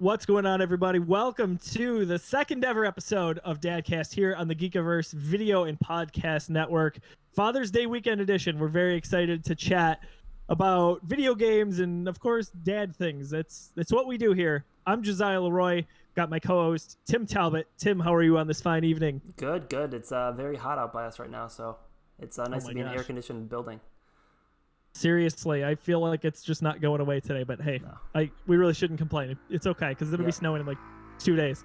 What's going on, everybody? Welcome to the second ever episode of DadCast here on the Geekiverse video and podcast network. Father's Day weekend edition. We're very excited to chat about video games and, of course, dad things. That's what we do here. I'm Josiah Leroy. Got my co-host, Tim Talbot. Tim, how are you on this fine evening? Good. It's very hot out by us right now, so it's nice to be in an air-conditioned building. Seriously, I feel like it's just not going away today, but hey, no. We really shouldn't complain. It's okay, because it'll be snowing in like 2 days.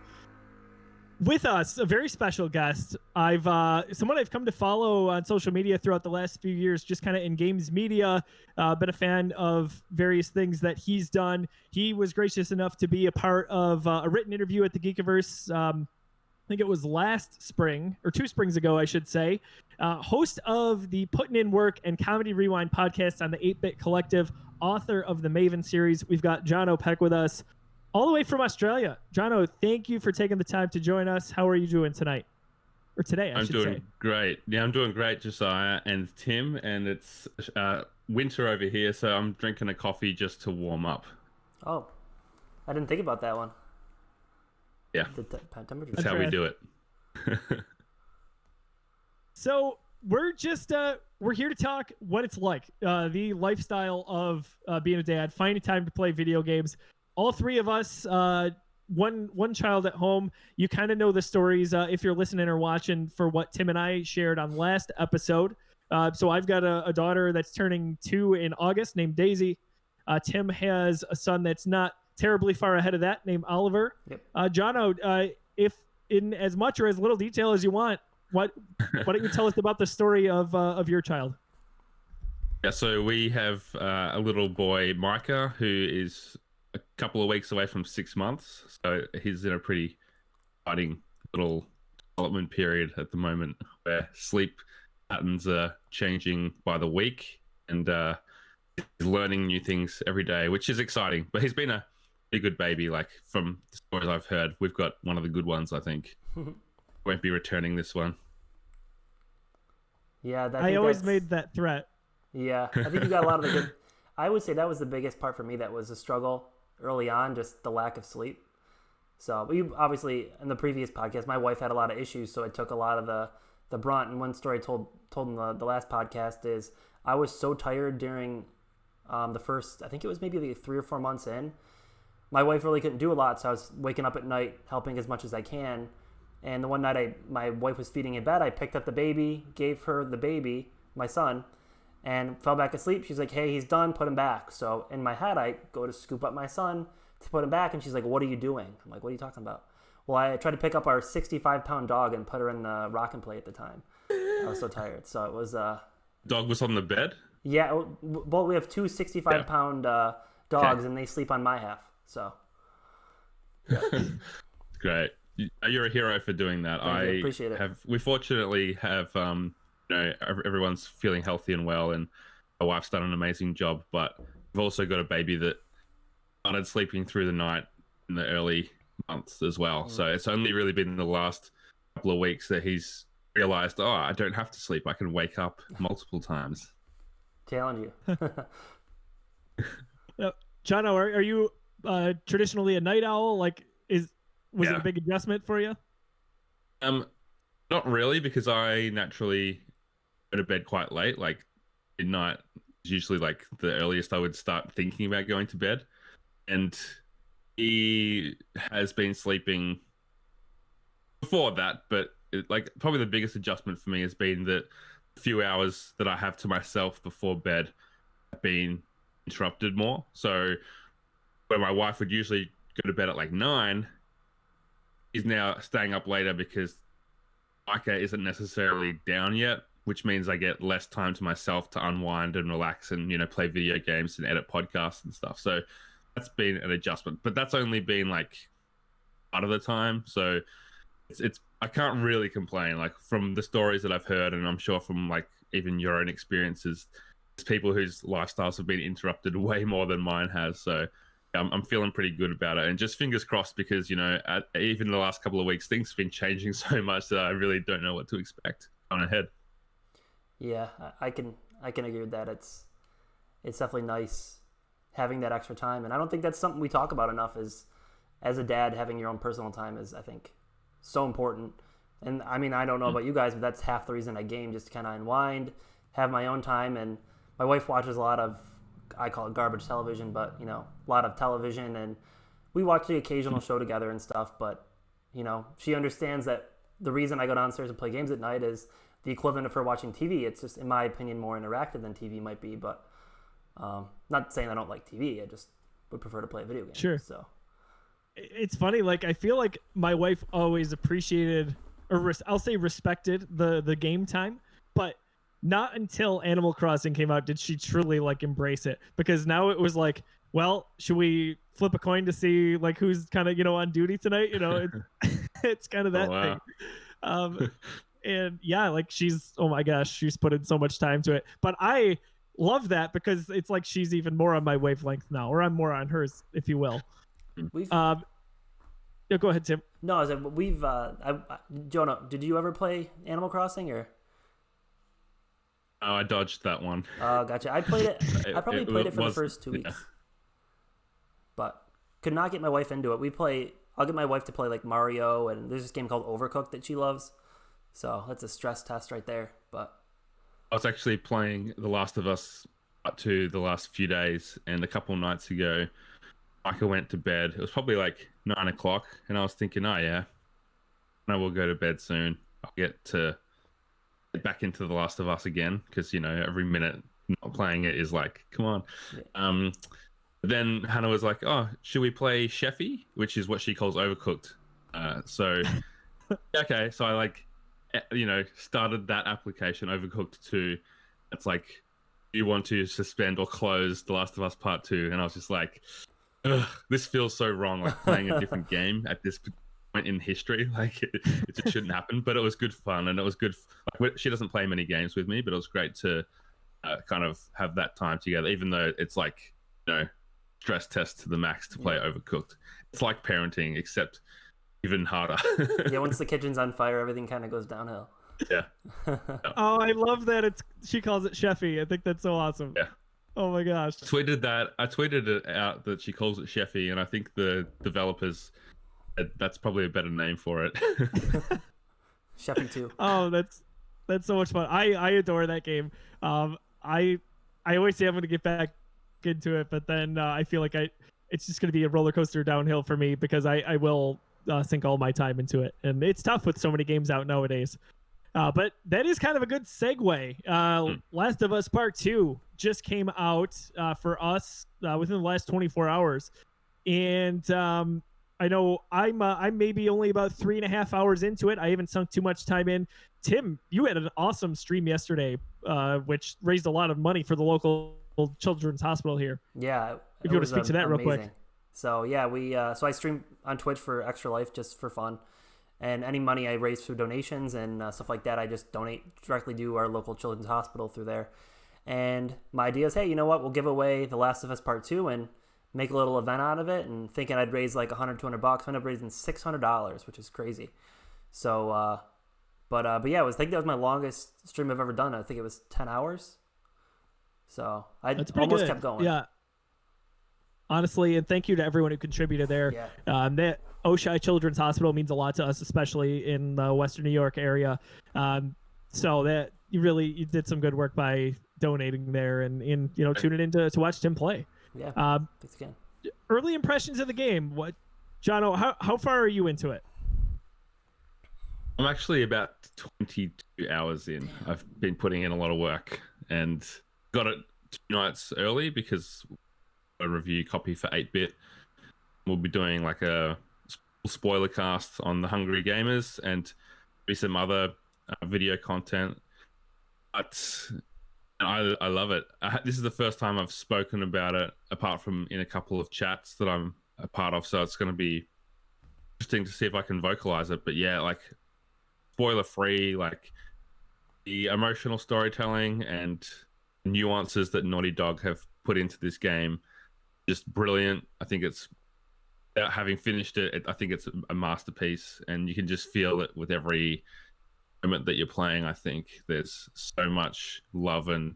With us, a very special guest. Someone I've come to follow on social media throughout the last few years, just kind of in games media, been a fan of various things that he's done. He was gracious enough to be a part of a written interview at the Geekiverse, I think it was last spring, or 2 springs ago, I should say. Host of the Puttin in Work and Comedy Rewind podcast on the ATEBIT Collective, author of the Maven Series. We've got Jono Pech with us, all the way from Australia. Jono, thank you for taking the time to join us. How are you doing tonight? Or today, I should say. I'm doing great. Yeah, I'm doing great, Josiah and Tim, and it's winter over here, so I'm drinking a coffee just to warm up. Oh, I didn't think about that one. Yeah, that's how we do it. So we're here to talk what it's like, the lifestyle of being a dad, finding time to play video games. All 3 of us, one child at home. You kind of know the stories if you're listening or watching for what Tim and I shared on last episode. So I've got a daughter that's turning 2 in August named Daisy. Tim has a son that's not terribly far ahead of that, named Oliver. Yep. Jono, if in as much or as little detail as you want, why don't you tell us about the story of your child? Yeah, so we have a little boy, Micah, who is a couple of weeks away from 6 months. So he's in a pretty exciting little development period at the moment, where sleep patterns are changing by the week, and he's learning new things every day, which is exciting. But he's been a good baby. Like, from the stories I've heard, we've got one of the good ones, I think. Won't be returning this one. Yeah, I always made that threat. Yeah, I think you got a lot of the good. I would say that was the biggest part for me. That was a struggle early on, just the lack of sleep. So we obviously, in the previous podcast, my wife had a lot of issues, so it took a lot of the brunt. And one story told in the last podcast is I was so tired during the first, I think it was maybe like 3 or 4 months in. My wife really couldn't do a lot, so I was waking up at night, helping as much as I can. And the one night my wife was feeding in bed, I picked up the baby, gave her the baby, my son, and fell back asleep. She's like, hey, he's done, put him back. So in my head, I go to scoop up my son to put him back, and she's like, what are you doing? I'm like, what are you talking about? Well, I tried to pick up our 65-pound dog and put her in the rock and play at the time. I was so tired. So it was... Dog was on the bed? Yeah, well, we have 2 65-pound dogs, and they sleep on my half. So, yeah. Great. You're a hero for doing that. I appreciate it. We fortunately have, everyone's feeling healthy and well, and my wife's done an amazing job. But we've also got a baby that started sleeping through the night in the early months as well. So it's only really been the last couple of weeks that he's realized, I don't have to sleep. I can wake up multiple times. Challenge you. Jono, are you traditionally a night owl? Was it a big adjustment for you? Not really, because I naturally go to bed quite late. Like, midnight is usually like the earliest I would start thinking about going to bed. And he has been sleeping before that, but probably the biggest adjustment for me has been that a few hours that I have to myself before bed have been interrupted more. So where my wife would usually go to bed at like 9, he's now staying up later because Micah isn't necessarily down yet, which means I get less time to myself to unwind and relax and, play video games and edit podcasts and stuff. So that's been an adjustment, but that's only been like part of the time. So it's I can't really complain. Like, from the stories that I've heard, and I'm sure from like even your own experiences, there's people whose lifestyles have been interrupted way more than mine has. So I'm feeling pretty good about it, and just fingers crossed, because even the last couple of weeks, things have been changing so much that I really don't know what to expect on ahead. Yeah, I can agree with that. It's definitely nice having that extra time, and I don't think that's something we talk about enough as as a dad, having your own personal time is, I think, so important. And I mean, I don't know about you guys, but that's half the reason I game, just to kind of unwind, have my own time. And my wife watches a lot of, I call it garbage television, but, you know, a lot of television. And we watch the occasional show together and stuff. But, you know, she understands that the reason I go downstairs and play games at night is the equivalent of her watching TV. It's just, in my opinion, more interactive than TV might be. But not saying I don't like TV. I just would prefer to play a video game. Sure. So it's funny. Like, I feel like my wife always appreciated, or I'll say respected the game time, but not until Animal Crossing came out did she truly like embrace it. Because now it was like, well, should we flip a coin to see like who's kind of, you know, on duty tonight? You know, it's kind of that thing. And yeah, like oh my gosh, she's put in so much time to it. But I love that because it's like she's even more on my wavelength now, or I'm more on hers, if you will. Yeah, go ahead, Tim. No, I said we've Jono, did you ever play Animal Crossing or? Oh, I dodged that one. Oh, gotcha. I played it. I probably played it for the first 2 weeks, but could not get my wife into it. I'll get my wife to play like Mario, and there's this game called Overcooked that she loves. So that's a stress test right there. But I was actually playing The Last of Us up to the last few days, and a couple nights ago, Micah went to bed. It was probably like 9 o'clock, and I was thinking, oh yeah, I will go to bed soon. I'll get back into The Last of Us again, because, you know, every minute not playing it is like, come on. Yeah. Then Hannah was like, oh, should we play Sheffy, which is what she calls Overcooked. So okay, so I like, you know, started that application, Overcooked 2. It's like, you want to suspend or close The Last of Us Part 2, and I was just like, ugh, this feels so wrong, like playing a different game at this point in history. Like it just shouldn't happen, but it was good fun, and it was good. Like, she doesn't play many games with me, but it was great to kind of have that time together, even though it's like, you know, stress test to the max to play Overcooked. It's like parenting, except even harder. Yeah, once the kitchen's on fire, everything kind of goes downhill. Yeah. Oh, I love that she calls it Sheffy. I think that's so awesome. Yeah. Oh my gosh. I tweeted it out that she calls it Sheffy, and I think the developers, that's probably a better name for it. Sheffy 2. Oh, that's so much fun. I adore that game. I always say I'm going to get back into it, but then I feel like it's just going to be a roller coaster downhill for me, because I will sink all my time into it, and it's tough with so many games out nowadays. But that is kind of a good segue. Last of Us Part 2 just came out for us within the last 24 hours. And I know I'm maybe only about 3.5 hours into it. I haven't sunk too much time in. Tim, you had an awesome stream yesterday, which raised a lot of money for the local children's hospital here. Yeah. If you want to speak to that real quick. So yeah, so I stream on Twitch for Extra Life just for fun. And any money I raise through donations and stuff like that, I just donate directly to our local children's hospital through there. And my idea is, hey, you know what? We'll give away The Last of Us Part 2 and make a little event out of it. And thinking I'd raise like $100, $200, I ended up raising $600, which is crazy. So, but yeah, I think that was my longest stream I've ever done. I think it was 10 hours. So I almost kept going. Yeah. Honestly, and thank you to everyone who contributed there. Yeah. That Oshai Children's Hospital means a lot to us, especially in the Western New York area. So that you did some good work by donating there and tuning in to watch Tim play. Yeah. Thanks again. Early impressions of the game. What, Jono? How far are you into it? I'm actually about 22 hours in. I've been putting in a lot of work and got it 2 nights early because a review copy for 8-bit. We'll be doing like a spoiler cast on the Hungry Gamers and be some other video content. But I love it. This is the first time I've spoken about it, apart from in a couple of chats that I'm a part of. So it's going to be interesting to see if I can vocalize it. But yeah, like spoiler free, like the emotional storytelling and nuances that Naughty Dog have put into this game, just brilliant. I think it's, without having finished it, I think it's a masterpiece, and you can just feel it with every moment that you're playing. I think there's so much love and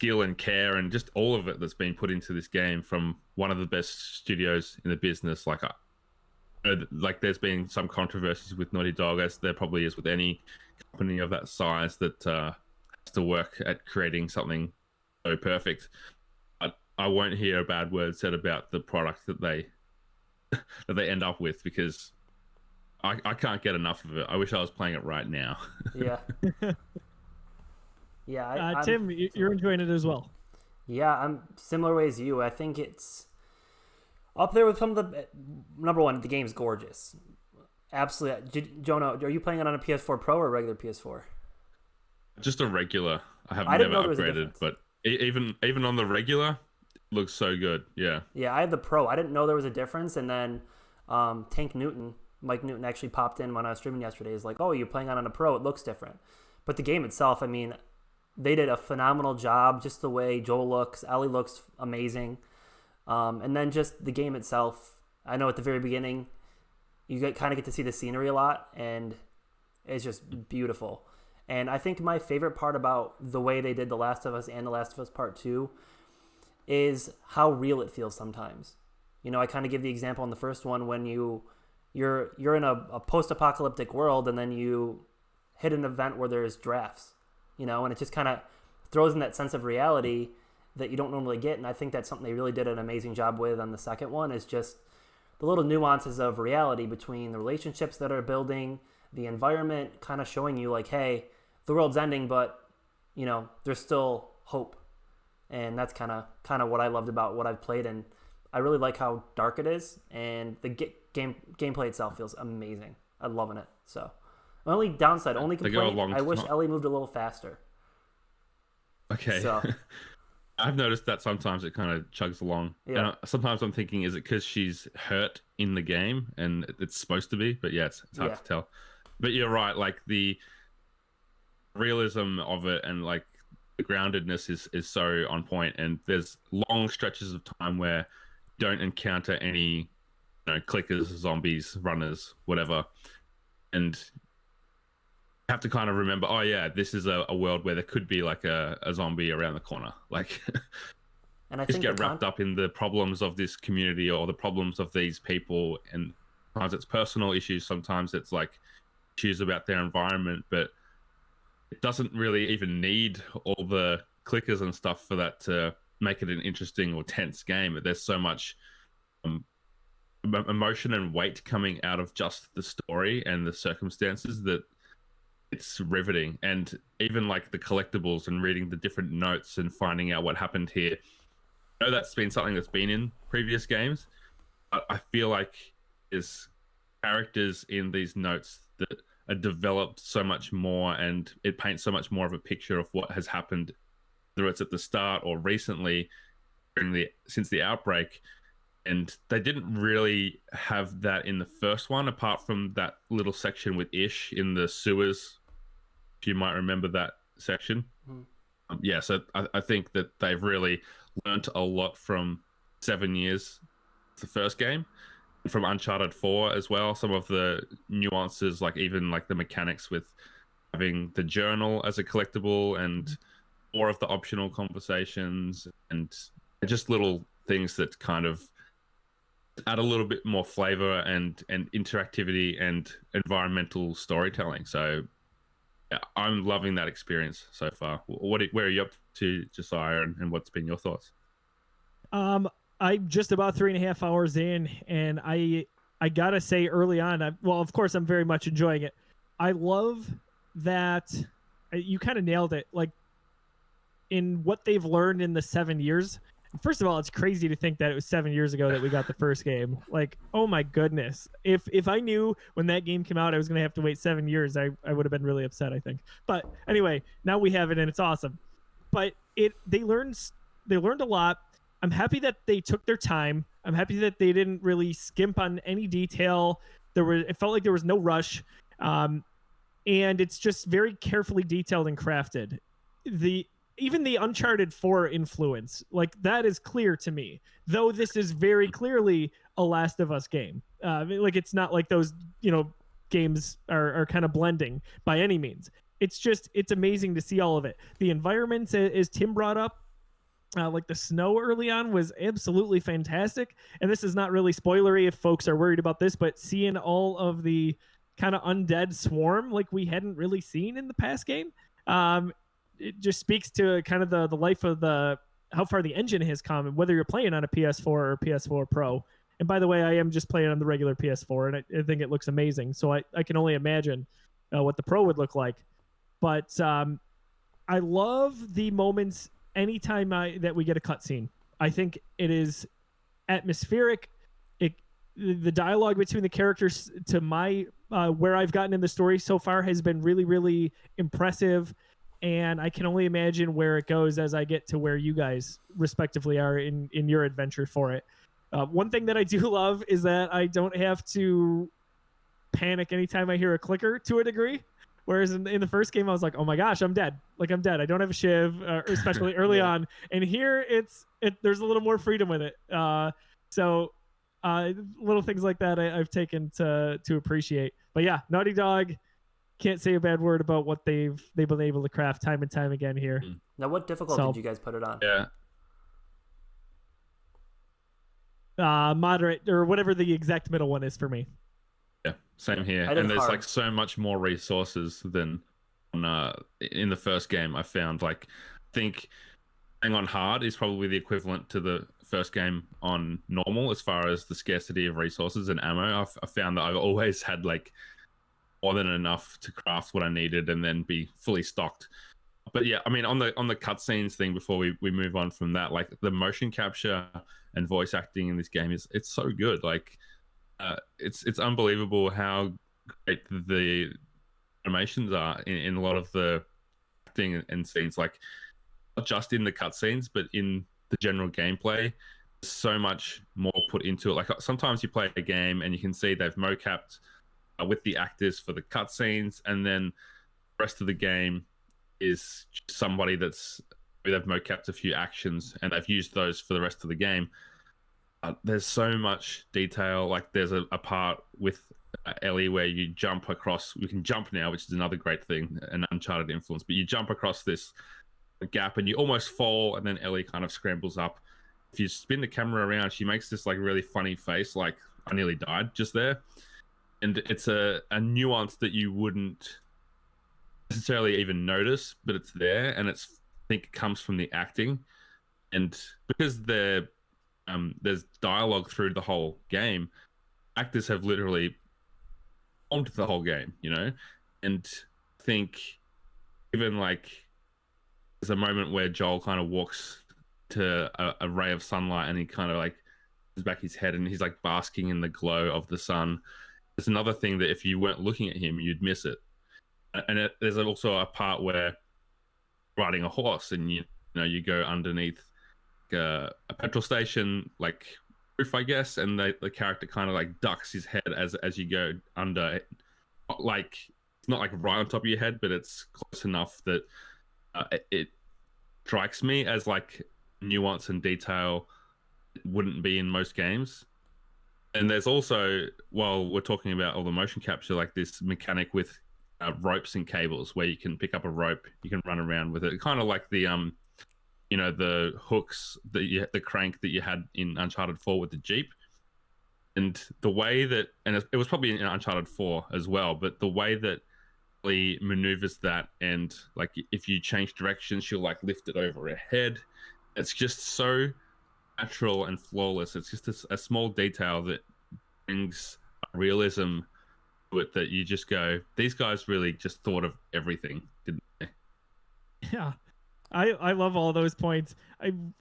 skill and care and just all of it that's been put into this game from one of the best studios in the business. Like there's been some controversies with Naughty Dog, as there probably is with any company of that size that has to work at creating something so perfect. I won't hear a bad word said about the product that they end up with, because I can't get enough of it. I wish I was playing it right now. Yeah. Yeah. Tim, you're enjoying it as well. Yeah, I'm similar way as you. I think it's up there with some of the... Number one, the game's gorgeous. Absolutely. Jono, are you playing it on a PS4 Pro or a regular PS4? Just a regular. I have didn't never know there was a upgraded, but even on the regular, it looks so good. Yeah. Yeah, I have the Pro. I didn't know there was a difference, and then Mike Newton actually popped in when I was streaming yesterday. He's like, "Oh, you're playing on a Pro? It looks different." But the game itself, I mean, they did a phenomenal job. Just the way Joel looks, Ellie looks amazing, and then just the game itself. I know at the very beginning, you kind of get to see the scenery a lot, and it's just beautiful. And I think my favorite part about the way they did The Last of Us and The Last of Us Part 2 is how real it feels sometimes. You know, I kind of give the example in the first one when you're in a post-apocalyptic world, and then you hit an event where there's drafts, you know, and it just kind of throws in that sense of reality that you don't normally get. And I think that's something they really did an amazing job with on the second one, is just the little nuances of reality between the relationships that are building, the environment kind of showing you like, hey, the world's ending, but, you know, there's still hope. And that's kind of what I loved about what I've played. And I really like how dark it is, and the gameplay itself feels amazing. I'm loving it. So, my only downside, only complaint, I wish Ellie moved a little faster. Okay. So. I've noticed that sometimes it kind of chugs along. Yeah. And sometimes I'm thinking, is it because she's hurt in the game and it's supposed to be? But yeah, it's hard to tell. But you're right. Like the realism of it and like the groundedness is so on point. And there's long stretches of time where you don't encounter any, clickers, zombies, runners, whatever. And have to kind of remember, oh yeah, this is a world where there could be like a zombie around the corner. Like, and I just think get wrapped up in the problems of this community or the problems of these people. And sometimes it's personal issues, sometimes it's like issues about their environment, but it doesn't really even need all the clickers and stuff for that to make it an interesting or tense game. There's so much emotion and weight coming out of just the story and the circumstances that it's riveting. And even like the collectibles and reading the different notes and finding out what happened here, I know that's been something that's been in previous games, but I feel like there's characters in these notes that are developed so much more, and it paints so much more of a picture of what has happened, whether it's at the start or recently since the outbreak. And they didn't really have that in the first one, apart from that little section with Ish in the sewers. You might remember that section. So I think that they've really learnt a lot from 7 years, the first game, from Uncharted 4 as well. Some of the nuances, like even like the mechanics with having the journal as a collectible and more of the optional conversations, and just little things that kind of add a little bit more flavor and interactivity and environmental storytelling. So yeah, I'm loving that experience so far. Where are you up to, Josiah, and what's been your thoughts? I'm just about 3.5 hours in, and I gotta say early on, of course I'm very much enjoying it. I love that you kind of nailed it. Like, in what they've learned in the 7 years. First of all, it's crazy to think that it was 7 years ago that we got the first game. Like, oh my goodness. If I knew when that game came out I was going to have to wait 7 years, I would have been really upset, I think. But anyway, now we have it and it's awesome. But they learned a lot. I'm happy that they took their time. I'm happy that they didn't really skimp on any detail. It felt like there was no rush. And it's just very carefully detailed and crafted. Even the Uncharted 4 influence, like, that is clear to me, though this is very clearly a Last of Us game. Like, it's not like those, games are kind of blending by any means. It's amazing to see all of it. The environments, as Tim brought up, like the snow early on was absolutely fantastic. And this is not really spoilery if folks are worried about this, but seeing all of the kind of undead swarm like we hadn't really seen in the past game, it just speaks to kind of the life of how far the engine has come, and whether you're playing on a PS4 or PS4 Pro. And by the way, I am just playing on the regular PS4, and I think it looks amazing. So I can only imagine what the Pro would look like. But I love the moments anytime that we get a cutscene. I think it is atmospheric. The dialogue between the characters to my where I've gotten in the story so far has been really, really impressive. And I can only imagine where it goes as I get to where you guys respectively are in your adventure for it. One thing that I do love is that I don't have to panic anytime I hear a clicker to a degree. Whereas in the first game, I was like, oh my gosh, I'm dead. Like, I'm dead. I don't have a shiv, especially early on. And here, there's a little more freedom with it. So little things like that I've taken to appreciate. But yeah, Naughty Dog, can't say a bad word about what they've been able to craft time and time again here. Now, what difficulty did you guys put it on? Yeah. Moderate, or whatever the exact middle one is for me. Yeah, same here. And there's like so much more resources than in the first game. I found, like, I think playing on hard is probably the equivalent to the first game on normal as far as the scarcity of resources and ammo. I found that I've always had like more than enough to craft what I needed and then be fully stocked. But yeah, I mean, on the cutscenes thing, before we move on from that, like the motion capture and voice acting in this game it's so good. Like it's unbelievable how great the animations are in a lot of the acting and scenes, like not just in the cutscenes but in the general gameplay. There's so much more put into it. Like sometimes you play a game and you can see they've mocapped with the actors for the cutscenes, and then the rest of the game is somebody they've mocapped a few actions and they've used those for the rest of the game. There's so much detail. Like there's a part with Ellie where you jump across. You can jump now, which is another great thing, an Uncharted influence. But you jump across this gap and you almost fall, and then Ellie kind of scrambles up. If you spin the camera around, she makes this like really funny face, like I nearly died just there. And it's a nuance that you wouldn't necessarily even notice, but it's there, and I think it comes from the acting. And because there's dialogue through the whole game, actors have literally formed the whole game, you know. And I think even like there's a moment where Joel kind of walks to a ray of sunlight and he kind of like goes back his head and he's like basking in the glow of the sun. There's another thing that if you weren't looking at him, you'd miss it. And there's also a part where riding a horse and you go underneath a petrol station like roof, I guess, and the character kind of like ducks his head as you go under. Like it's not like right on top of your head, but it's close enough that it strikes me as like nuance and detail it wouldn't be in most games. And there's also, while we're talking about all the motion capture, like this mechanic with ropes and cables where you can pick up a rope, you can run around with it, kind of like the the hooks the crank that you had in Uncharted 4 with the Jeep. And the way that, and it was probably in Uncharted 4 as well, but the way that Ellie maneuvers that, and like if you change directions, she'll like lift it over her head. It's just so natural and flawless. It's just a small detail that brings realism to it that you just go, these guys really just thought of everything, didn't they? Yeah, I love all those points.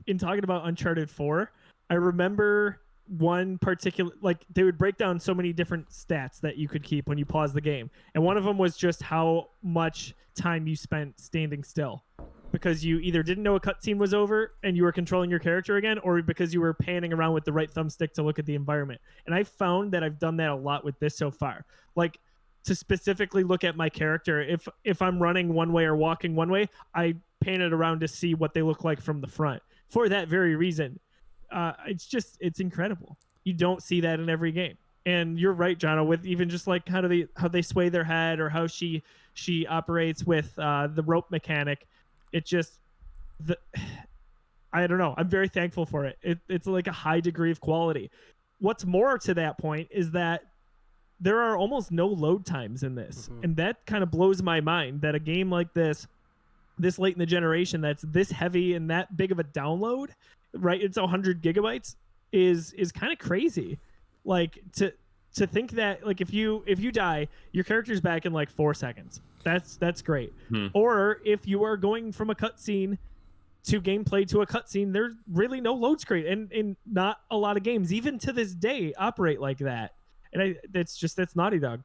In talking about Uncharted 4, I remember one particular, like they would break down so many different stats that you could keep when you pause the game, and one of them was just how much time you spent standing still, because you either didn't know a cutscene was over and you were controlling your character again, or because you were panning around with the right thumbstick to look at the environment. And I found that I've done that a lot with this so far. Like to specifically look at my character, if I'm running one way or walking one way, I pan it around to see what they look like from the front for that very reason. It's incredible. You don't see that in every game. And you're right, Jono, with even just like how they sway their head, or how she I don't know. I'm very thankful for it. It's like a high degree of quality. What's more to that point is that there are almost no load times in this. And that kind of blows my mind that a game like this late in the generation, that's this heavy and that big of a download, right? It's 100 gigabytes is kind of crazy. Like to think that like if you die, your character's back in like 4 seconds. That's great. Or if you are going from a cutscene to gameplay to a cutscene, there's really no load screen, and not a lot of games even to this day operate like that. And that's Naughty Dog.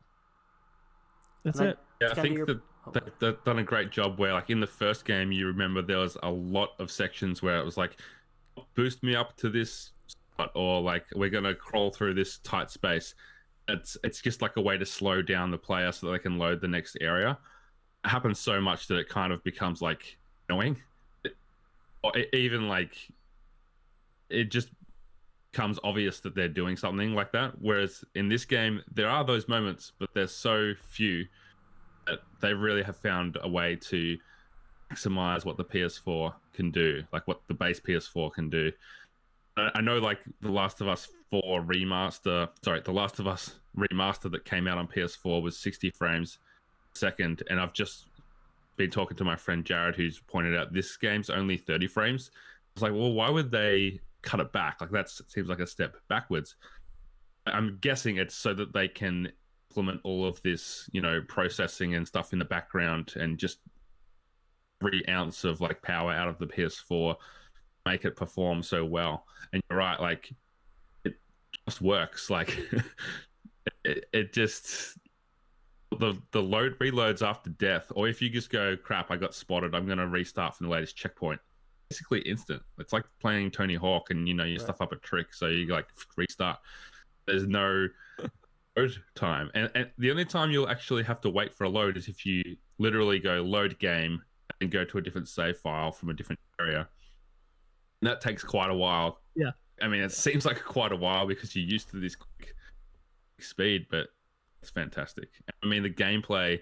That's it. Yeah, I think they've done a great job where, like, in the first game, you remember there was a lot of sections where it was like, boost me up to this spot, or like, we're gonna crawl through this tight space. It's just like a way to slow down the player so that they can load the next area. It happens so much that it kind of becomes like annoying. Even like it just becomes obvious that they're doing something like that. Whereas in this game, there are those moments, but there's so few that they really have found a way to maximize what the PS4 can do, like what the base PS4 can do. I know, like The Last of Us remaster that came out on PS4 was 60 frames a second, and I've just been talking to my friend Jared, who's pointed out this game's only 30 frames. I was like, well, why would they cut it back? Like, that seems like a step backwards. I'm guessing it's so that they can implement all of this, processing and stuff in the background, and just every ounce of like power out of the PS4 make it perform so well. And you're right, like it just works. Like it just the load reloads after death, or if you just go, crap, I got spotted, I'm gonna restart from the latest checkpoint. Basically instant. It's like playing Tony Hawk, and you stuff up a trick, so you like restart. There's no load time, and the only time you'll actually have to wait for a load is if you literally go load game and go to a different save file from a different area. And that takes quite a while. Yeah. I mean, it seems like quite a while because you're used to this quick speed, but it's fantastic. I mean, the gameplay,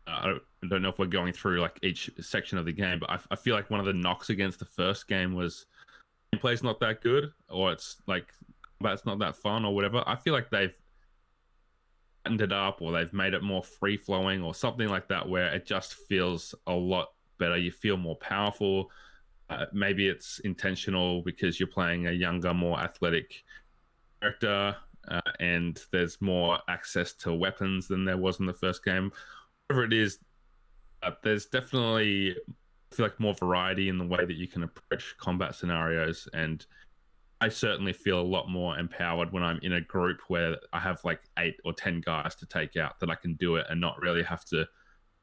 I don't know if we're going through like each section of the game, but I feel like one of the knocks against the first game was gameplay's not that good, or it's like combat's not that fun, or whatever. I feel like they've tightened it up, or they've made it more free flowing, or something like that, where it just feels a lot better. You feel more powerful. Maybe it's intentional because you're playing a younger, more athletic character, and there's more access to weapons than there was in the first game. Whatever it is, there's definitely, I feel like, more variety in the way that you can approach combat scenarios, and I certainly feel a lot more empowered when I'm in a group where I have like 8 or 10 guys to take out, that I can do it and not really have to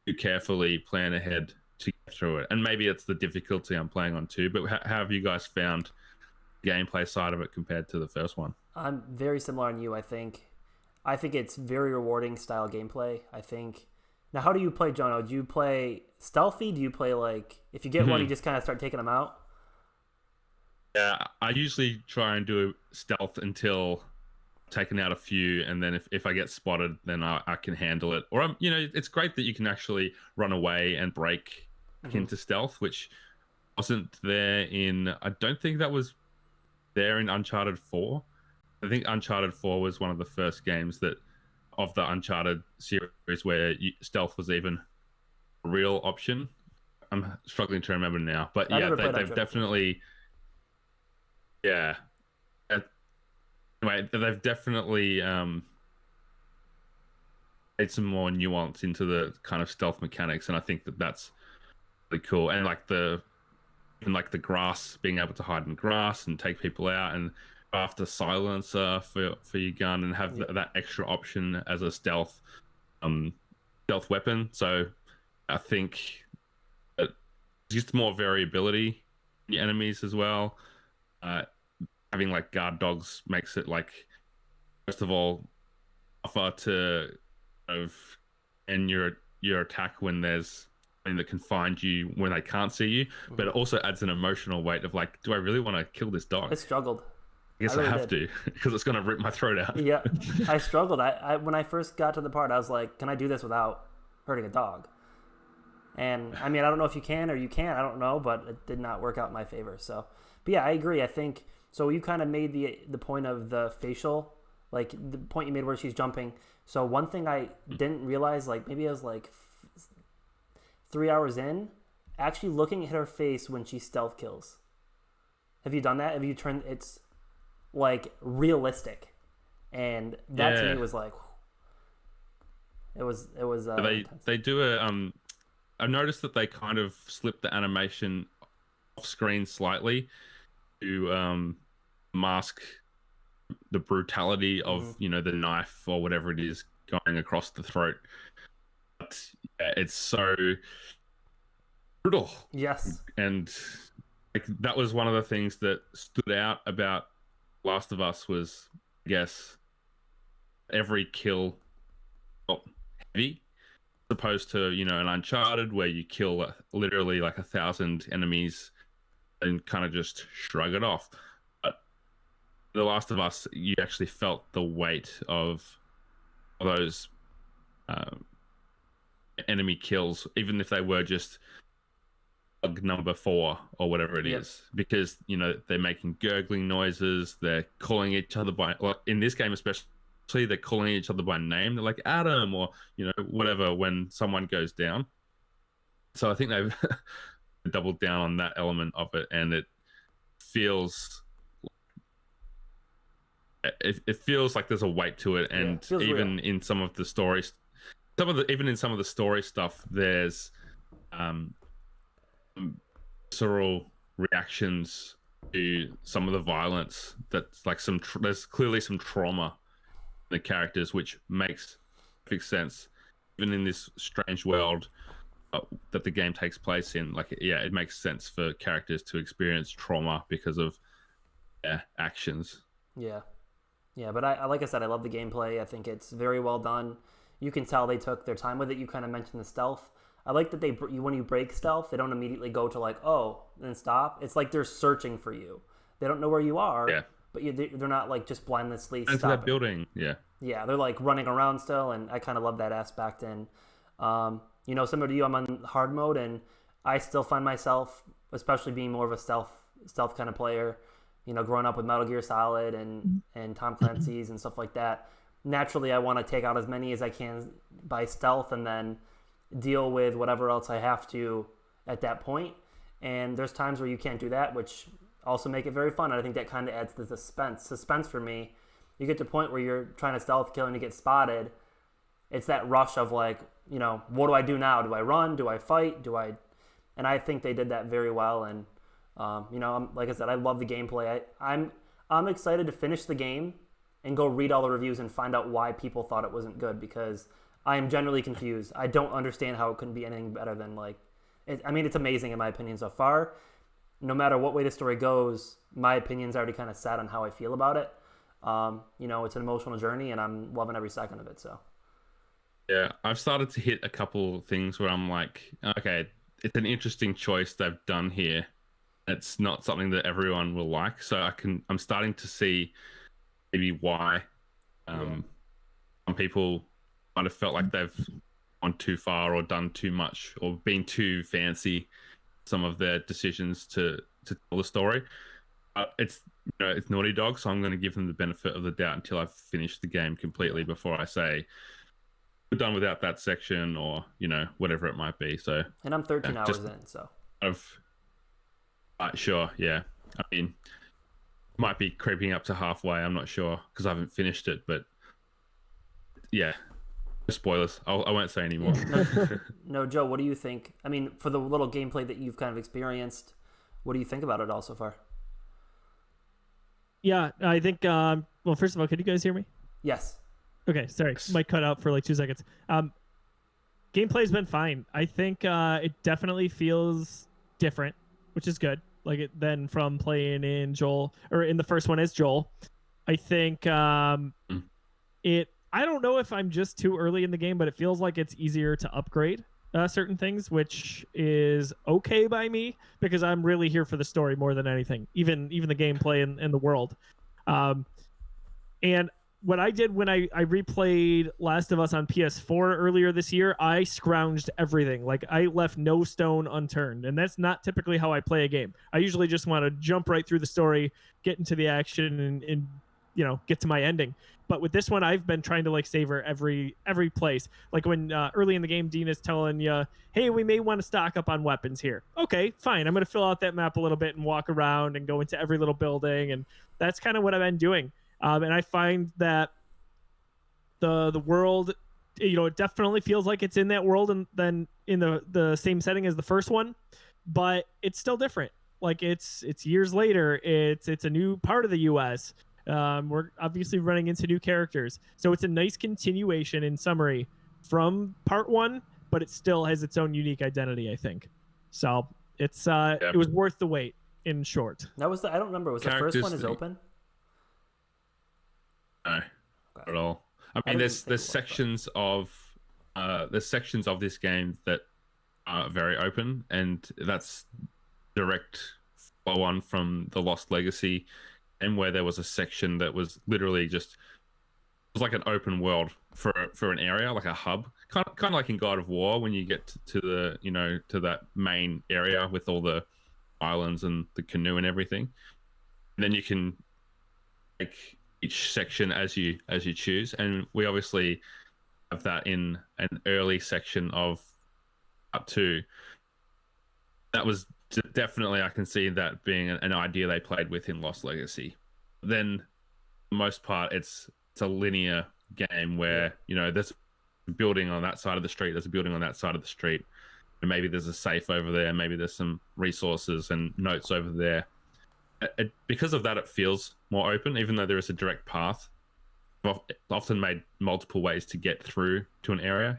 too carefully plan ahead to get through it. And maybe it's the difficulty I'm playing on too, but how have you guys found the gameplay side of it compared to the first one? I'm very similar on you. I think it's very rewarding style gameplay. I think. Now, how do you play, Jono? Do you play stealthy? Do you play like, if you get one, you just kind of start taking them out? Yeah, I usually try and do stealth until I've taken out a few, and then if I get spotted, then I can handle it. Or it's great that you can actually run away and break into stealth, which wasn't there in. I don't think that was there in Uncharted 4. I think Uncharted 4 was one of the first games of the Uncharted series where stealth was even a real option. I'm struggling to remember now, but yeah, they've definitely. Yeah. Anyway, they've definitely made some more nuance into the kind of stealth mechanics, and I think that's really cool. And like the grass, being able to hide in grass and take people out, and craft a silencer for your gun, and have that extra option as a stealth weapon. So I think it's just more variability in your enemies as well. Having like guard dogs makes it, like, first of all, offer to end your attack when there's something that can find you when they can't see you, but it also adds an emotional weight of like, do I really want to kill this dog? I struggled. I guess I have to, because it's going to rip my throat out. Yeah, I struggled. I when I first got to the part, I was like, can I do this without hurting a dog? And I mean, I don't know if you can or you can't. I don't know, but it did not work out in my favor. So, but yeah, I agree. I think so. You kind of made the point of the facial, like the point you made where she's jumping. So one thing I didn't realize, like maybe I was like 3 hours in, actually looking at her face when she stealth kills. Have you done that? Have you turned? It's like realistic, and that to me was like, it was. They do a I've noticed that they kind of slip the animation off screen slightly to mask the brutality of the knife or whatever it is going across the throat. But yeah, it's so brutal. Yes, and like that was one of the things that stood out about Last of Us was, I guess, every kill felt heavy. Opposed to an Uncharted where you kill literally like 1,000 enemies and kind of just shrug it off. But The Last of Us, you actually felt the weight of those enemy kills, even if they were just bug number 4 or whatever it is, because they're making gurgling noises, they're calling each other by, like in this game especially, they're calling each other by name. They're like Adam or whatever when someone goes down. So I think they've doubled down on that element of it, and it feels like there's a weight to it. And even in some of the stories, in some of the story stuff, there's visceral reactions to some of the violence. That's like there's clearly some trauma the characters, which makes perfect sense even in this strange world that the game takes place in. Like, yeah, it makes sense for characters to experience trauma because of actions. Yeah, but I like I said, I love the gameplay. I think it's very well done. You can tell they took their time with it. You kind of mentioned the stealth. I like that when you break stealth, they don't immediately go to like, oh, then stop. It's like they're searching for you. They don't know where you are. Yeah. But they're not like just blindlessly into stopping. that building. Yeah, they're like running around still, and I kind of love that aspect. And similar to you, I'm on hard mode, and I still find myself, especially being more of a stealth kind of player, growing up with Metal Gear Solid and Tom Clancy's and stuff like that. Naturally, I want to take out as many as I can by stealth, and then deal with whatever else I have to at that point. And there's times where you can't do that, which also make it very fun. And I think that kind of adds the suspense for me. You get to a point where you're trying to stealth kill and you get spotted. It's that rush of like, what do I do now? Do I run? Do I fight? And I think they did that very well. And like I said, I love the gameplay. I'm excited to finish the game and go read all the reviews and find out why people thought it wasn't good, because I am generally confused. I don't understand how it couldn't be anything better than it's amazing in my opinion so far. No matter what way the story goes, my opinion's already kind of set on how I feel about it. It's an emotional journey, and I'm loving every second of it. So, yeah, I've started to hit a couple things where I'm like, okay, it's an interesting choice they've done here. It's not something that everyone will like, so I'm starting to see maybe why some people might have felt like they've gone too far or done too much or been too fancy some of their decisions to tell the story. It's Naughty Dog, so I'm going to give them the benefit of the doubt until I've finished the game completely before I say we're done without that section or whatever it might be. So, and I'm 13 hours in, so sure, yeah. I mean, might be creeping up to halfway. I'm not sure because I haven't finished it, but yeah. Spoilers. I won't say anymore. No, Joe, what do you think? I mean, for the little gameplay that you've kind of experienced, what do you think about it all so far? Yeah, I think, well, first of all, can you guys hear me? Yes. Okay, sorry. Might cut out for like 2 seconds. Gameplay's been fine. I think it definitely feels different, which is good. Than from playing in Joel, or in the first one as Joel. I think I don't know if I'm just too early in the game, but it feels like it's easier to upgrade certain things, which is okay by me because I'm really here for the story more than anything, even the gameplay and the world. And what I did when I replayed Last of Us on PS4 earlier this year, I scrounged everything. Like I left no stone unturned, and that's not typically how I play a game. I usually just want to jump right through the story, get into the action, and get to my ending. But with this one, I've been trying to like savor every place. Like when early in the game, Dean is telling you, "Hey, we may want to stock up on weapons here." Okay, fine. I'm going to fill out that map a little bit and walk around and go into every little building, and that's kind of what I've been doing. And I find that the world, it definitely feels like it's in that world and then in the same setting as the first one, but it's still different. Like it's years later. It's a new part of the U.S. We're obviously running into new characters, so it's a nice continuation in summary from part one, but it still has its own unique identity, I think. So it's it was worth the wait. In short, that was I don't remember. Was the first one is open? No, not at all. I mean, there's sections of this game that are very open, and that's direct follow on from the Lost Legacy, and where there was a section that was literally just, it was like an open world for an area, like a hub, kind of like in God of War when you get to the to that main area with all the islands and the canoe and everything, and then you can take each section as you choose. And we obviously have that in an early section of part 2. That was definitely, I can see that being an idea they played with in Lost Legacy. Then for the most part it's a linear game where there's a building on that side of the street, there's a building on that side of the street, and maybe there's a safe over there, maybe there's some resources and notes over there. Because of that, it feels more open, even though there is a direct path. I've often made multiple ways to get through to an area.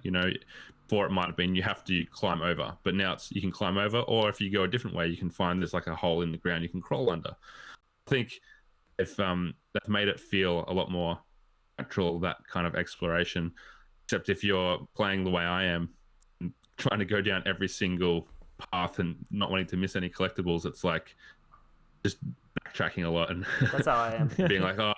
Before it might have been you have to climb over, but now it's you can climb over, or if you go a different way, you can find there's like a hole in the ground you can crawl under. I think if that's made it feel a lot more natural, that kind of exploration. Except if you're playing the way I am, and trying to go down every single path and not wanting to miss any collectibles, it's like just backtracking a lot, and that's how I am. Being like, oh,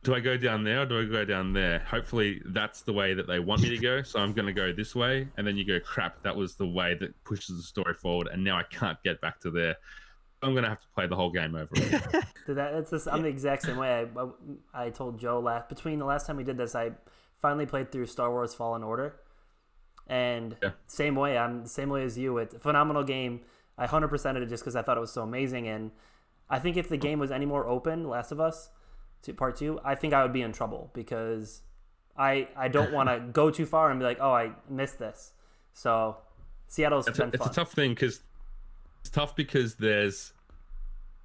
do I go down there or do I go down there? Hopefully that's the way that they want me to go, so I'm going to go this way. And then you go, crap, that was the way that pushes the story forward, and now I can't get back to there. I'm going to have to play the whole game over again. I'm the exact same way. I told Joe between the last time we did this, I finally played through Star Wars Fallen Order. And same way, I'm the same way as you. It's a phenomenal game. I 100%ed it just because I thought it was so amazing. And I think if the game was any more open, Last of Us Part 2, I think I would be in trouble because I don't want to go too far and be like, oh, I missed this. So Seattle's been fun. It's a tough thing because it's tough because there's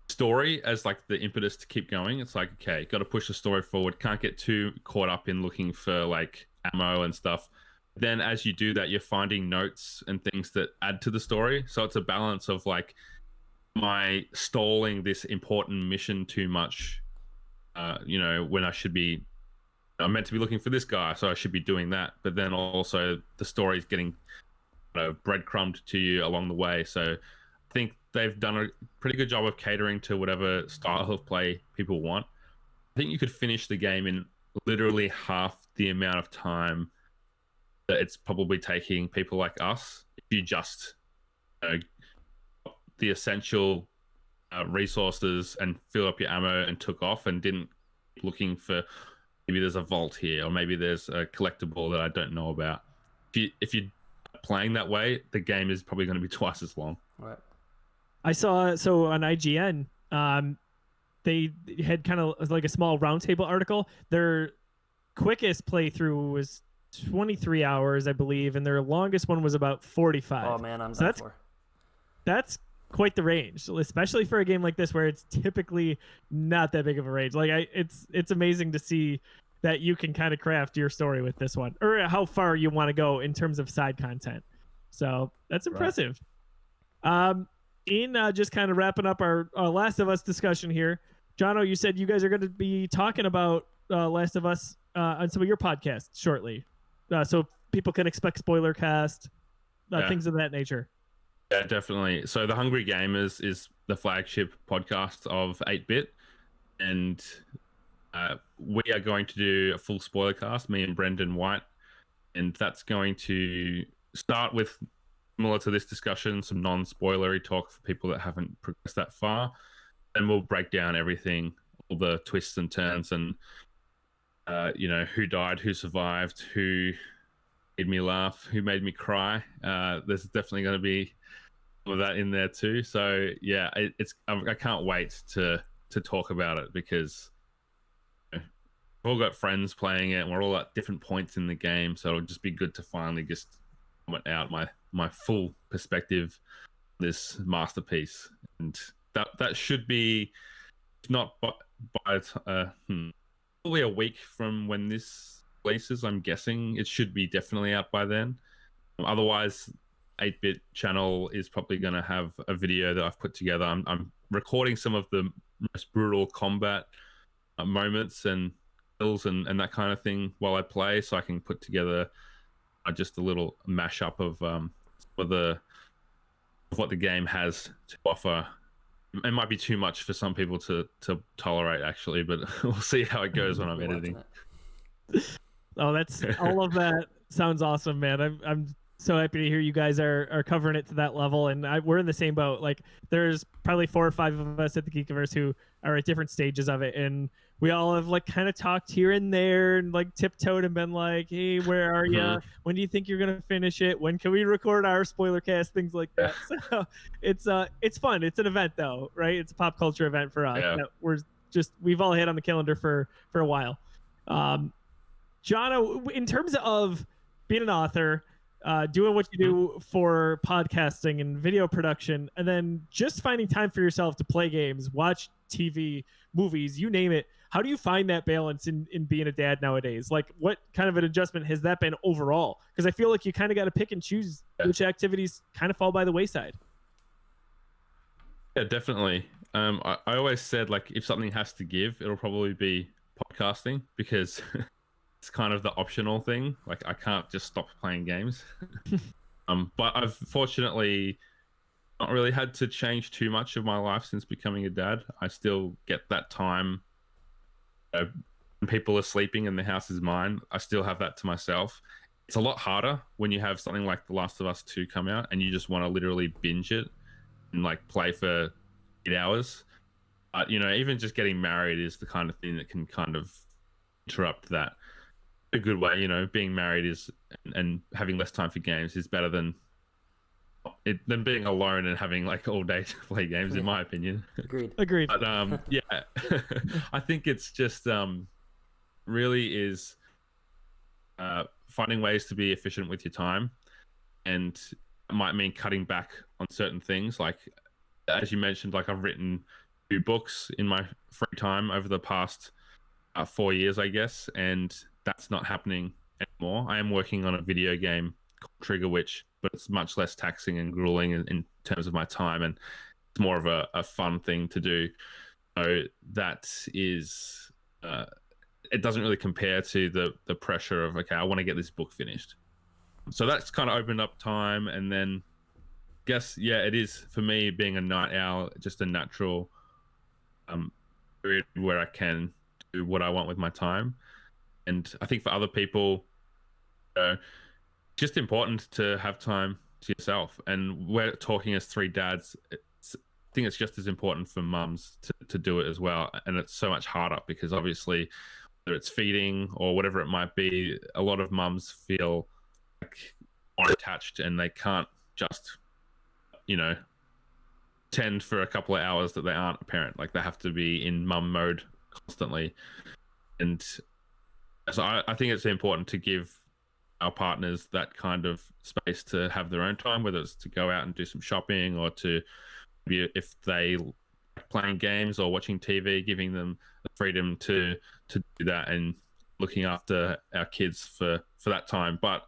story as like the impetus to keep going. It's like, okay, got to push the story forward. Can't get too caught up in looking for like ammo and stuff. Then as you do that, you're finding notes and things that add to the story. So it's a balance of like, am I stalling this important mission too much? When I should be, I'm meant to be looking for this guy, so I should be doing that. But then also the story's getting breadcrumbed to you along the way. So I think they've done a pretty good job of catering to whatever style of play people want. I think you could finish the game in literally half the amount of time that it's probably taking people like us if you just the essential resources and fill up your ammo and took off and didn't looking for maybe there's a vault here or maybe there's a collectible that I don't know about. If you're playing that way, the game is probably going to be twice as long. Right. I saw on IGN, they had kind of like a small roundtable article. Their quickest playthrough was 23 hours, I believe, and their longest one was about 45. Oh man, I'm done for. That's quite the range, especially for a game like this where it's typically not that big of a range. Like it's amazing to see that you can kind of craft your story with this one, or how far you want to go in terms of side content. So that's impressive. Right. Just kind of wrapping up our Last of Us discussion here. Jono, you said you guys are going to be talking about Last of Us on some of your podcasts shortly, so people can expect spoiler cast, things of that nature. Yeah, definitely. So The Hungry Gamers is the flagship podcast of 8-Bit, and we are going to do a full spoiler cast, me and Brendan White, and that's going to start with, similar to this discussion, some non-spoilery talk for people that haven't progressed that far, and we'll break down everything, all the twists and turns, and who died, who survived, who made me laugh, who made me cry. There's definitely going to be some of that in there too. So yeah, I can't wait to talk about it, because we've all got friends playing it and we're all at different points in the game, so it'll just be good to finally just comment out my full perspective on this masterpiece. And that should be, not by probably a week from when this releases. I'm guessing it should be definitely out by then. Otherwise, 8-bit channel is probably going to have a video that I've put together. I'm recording some of the most brutal combat moments and kills and that kind of thing while I play, so I can put together just a little mashup of what the game has to offer. It might be too much for some people to tolerate, actually, but we'll see how it goes when I'm editing. Oh, that's all of that sounds awesome, man. I'm so happy to hear you guys are covering it to that level, and we're in the same boat. Like, there's probably 4 or 5 of us at the Geekiverse who are at different stages of it, and we all have like kind of talked here and there and like tiptoed and been like, hey, where are you? When do you think you're gonna finish it? When can we record our spoiler cast? Things like that. So it's fun. It's an event though, right? It's a pop culture event for us. Yeah. We've all hit on the calendar for a while. Jono, in terms of being an author, doing what you do for podcasting and video production, and then just finding time for yourself to play games, watch TV, movies, you name it. How do you find that balance in being a dad nowadays? Like, what kind of an adjustment has that been overall? Because I feel like you kind of got to pick and choose which activities kind of fall by the wayside. Yeah, definitely. I always said, like, if something has to give, it'll probably be podcasting, because it's kind of the optional thing. Like, I can't just stop playing games. But I've fortunately not really had to change too much of my life since becoming a dad. I still get that time. When people are sleeping and the house is mine, I still have that to myself. It's a lot harder when you have something like The Last of Us 2 come out and you just want to literally binge it and like play for 8 hours. But even just getting married is the kind of thing that can kind of interrupt that a good way. Being married is, and having less time for games is better than being alone and having like all day to play games, in my opinion. Agreed. But yeah, I think it's just really is finding ways to be efficient with your time, and it might mean cutting back on certain things. Like, as you mentioned, like, I've written 2 books in my free time over the past 4 years, I guess, and that's not happening anymore. I am working on a video game called Trigger Witch, but it's much less taxing and grueling in terms of my time, and it's more of a fun thing to do. So that is, it doesn't really compare to the pressure of, okay, I want to get this book finished. So that's kind of opened up time, and then I guess, yeah, it is, for me, being a night owl, just a natural period where I can do what I want with my time. And I think for other people, just important to have time to yourself. And we're talking as 3 dads. I think it's just as important for mums to do it as well. And it's so much harder because, obviously, whether it's feeding or whatever it might be, a lot of mums feel like attached, and they can't just, tend for a couple of hours that they aren't a parent. Like, they have to be in mum mode constantly. And so I think it's important to give our partners that kind of space to have their own time, whether it's to go out and do some shopping, or to, if they like playing games or watching TV, giving them the freedom to do that, and looking after our kids for that time. But